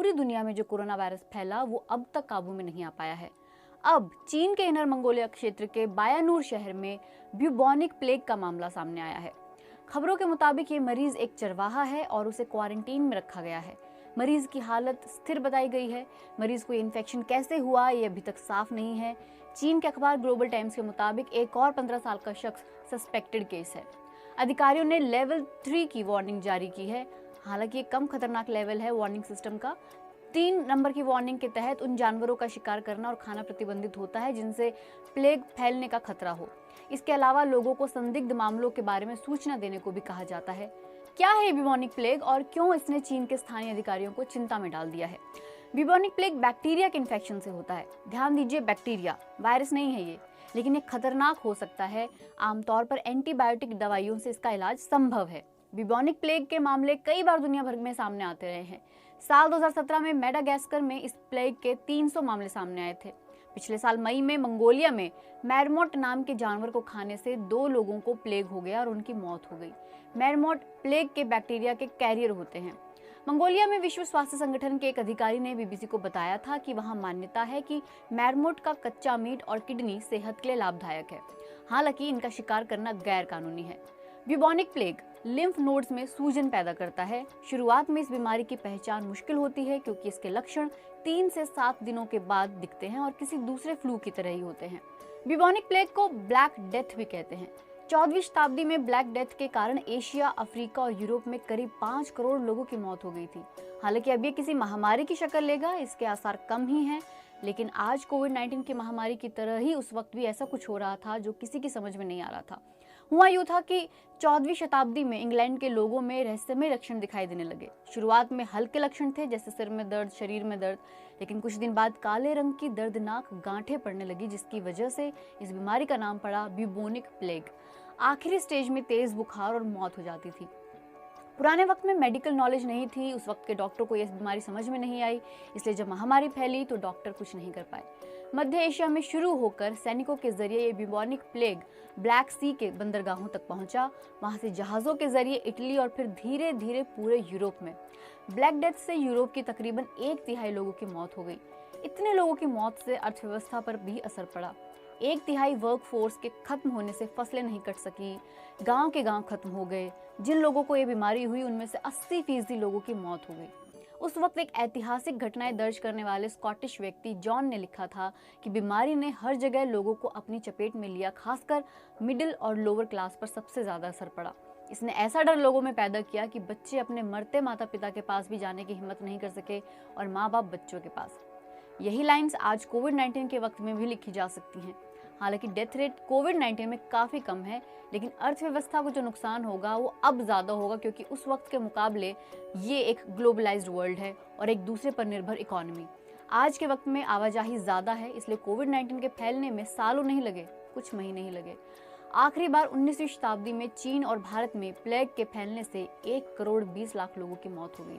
पूरी दुनिया में जो कोरोना वायरस फैला वो अब तक काबू में नहीं आ पाया है। अब चीन के इनर मंगोलिया क्षेत्र के बायानूर शहर में ब्यूबोनिक प्लेग का मामला सामने आया है। खबरों के मुताबिक ये मरीज एक चरवाहा है और उसे क्वारंटीन में रखा गया है। मरीज की हालत स्थिर बताई गई है। मरीज को इन्फेक्शन कैसे हुआ ये अभी तक साफ नहीं है। चीन के अखबार ग्लोबल टाइम्स के मुताबिक एक और 15 साल का शख्स सस्पेक्टेड केस है। अधिकारियों ने लेवल 3 की वार्निंग जारी की है। हालांकि ये कम खतरनाक लेवल है वार्निंग सिस्टम का। 3 नंबर की वार्निंग के तहत उन जानवरों का शिकार करना और खाना प्रतिबंधित होता है जिनसे प्लेग फैलने का खतरा हो। इसके अलावा लोगों को संदिग्ध मामलों के बारे में सूचना देने को भी कहा जाता है। क्या है ब्यूबोनिक प्लेग और क्यों इसने चीन के स्थानीय अधिकारियों को चिंता में डाल दिया है? ब्यूबोनिक प्लेग बैक्टीरिया के इन्फेक्शन से होता है। ध्यान दीजिए, बैक्टीरिया, वायरस नहीं है ये, लेकिन ये खतरनाक हो सकता है। आमतौर पर एंटीबायोटिक दवाइयों से इसका इलाज संभव है। ब्यूबोनिक प्लेग के मामले कई बार दुनिया भर में सामने आते रहे हैं। साल 2017 में मेडागास्कर में इस प्लेग के 300 मामले सामने आए थे। पिछले साल मई में मंगोलिया में मैरमोट नाम के जानवर को खाने से 2 लोगों को प्लेग हो गया और उनकी मौत हो गई। मैरमोट प्लेग के बैक्टीरिया के कैरियर होते हैं। मंगोलिया में विश्व स्वास्थ्य संगठन के एक अधिकारी ने बीबीसी को बताया था कि वहां मान्यता है कि मैरमोट का कच्चा मीट और किडनी सेहत के लिए लाभदायक है। हालांकि इनका शिकार करना गैर कानूनी है। ब्यूबोनिक प्लेग लिम्फ नोड्स में सूजन पैदा करता है। शुरुआत में इस बीमारी की पहचान मुश्किल होती है क्योंकि इसके लक्षण 3 से 7 दिनों के बाद दिखते हैं और किसी दूसरे फ्लू की तरह ही होते हैं। ब्यूबोनिक प्लेग को ब्लैक डेथ भी कहते हैं। 14वीं शताब्दी में ब्लैक डेथ के कारण एशिया, अफ्रीका और यूरोप में करीब 5 करोड़ लोगों की मौत हो गई थी। हालांकि अब ये किसी महामारी की शक्ल लेगा, इसके आसार कम ही हैं। लेकिन आज कोविड-19 की महामारी की तरह ही उस वक्त भी ऐसा कुछ हो रहा था जो किसी की समझ में नहीं आ रहा था। हुआ यूं था कि 14वीं शताब्दी में इंग्लैंड के लोगों में रहस्यमय लक्षण दिखाई देने लगे। शुरुआत में हल्के लक्षण थे जैसे सिर में दर्द, शरीर में दर्द, लेकिन कुछ दिन बाद काले रंग की दर्दनाक गांठें पड़ने लगी जिसकी वजह से इस बीमारी का नाम पड़ा ब्यूबोनिक प्लेग। आखिरी स्टेज में तेज बुखार और मौत हो जाती थी। पुराने वक्त में मेडिकल नॉलेज नहीं थी, उस वक्त के डॉक्टर को यह बीमारी समझ में नहीं आई, इसलिए जब महामारी फैली तो डॉक्टर कुछ नहीं कर पाए। मध्य एशिया में शुरू होकर सैनिकों के जरिए ये ब्यूबोनिक प्लेग ब्लैक सी के बंदरगाहों तक पहुंचा। वहां से जहाजों के जरिए इटली और फिर धीरे धीरे पूरे यूरोप में। ब्लैक डेथ से यूरोप की तकरीबन 1/3 लोगों की मौत हो गई। इतने लोगों की मौत से अर्थव्यवस्था पर भी असर पड़ा। 1/3 वर्क फोर्स के खत्म होने से फसलें नहीं कट सकी। गांव के गांव खत्म हो गए। जिन लोगों को ये बीमारी हुई उनमें से 80% लोगों की मौत हो गई। उस वक्त एक ऐतिहासिक घटनाएं दर्ज करने वाले स्कॉटिश व्यक्ति जॉन ने लिखा था कि बीमारी ने हर जगह लोगों को अपनी चपेट में लिया, खासकर मिडिल और लोअर क्लास पर सबसे ज्यादा असर पड़ा। इसने ऐसा डर लोगों में पैदा किया कि बच्चे अपने मरते माता पिता के पास भी जाने की हिम्मत नहीं कर सके और माँ बाप बच्चों के पास। यही लाइन्स आज कोविड-19 के वक्त में भी लिखी जा सकती हैं। हालांकि डेथ रेट कोविड-19 में काफ़ी कम है, लेकिन अर्थव्यवस्था को जो नुकसान होगा वो अब ज़्यादा होगा क्योंकि उस वक्त के मुकाबले ये एक ग्लोबलाइज्ड वर्ल्ड है और एक दूसरे पर निर्भर इकोनॉमी। आज के वक्त में आवाजाही ज़्यादा है, इसलिए कोविड-19 के फैलने में सालों नहीं लगे, कुछ महीने ही लगे। आखिरी बार 19वीं शताब्दी में चीन और भारत में प्लेग के फैलने से 1 करोड़ 20 लाख लोगों की मौत हो गई थी।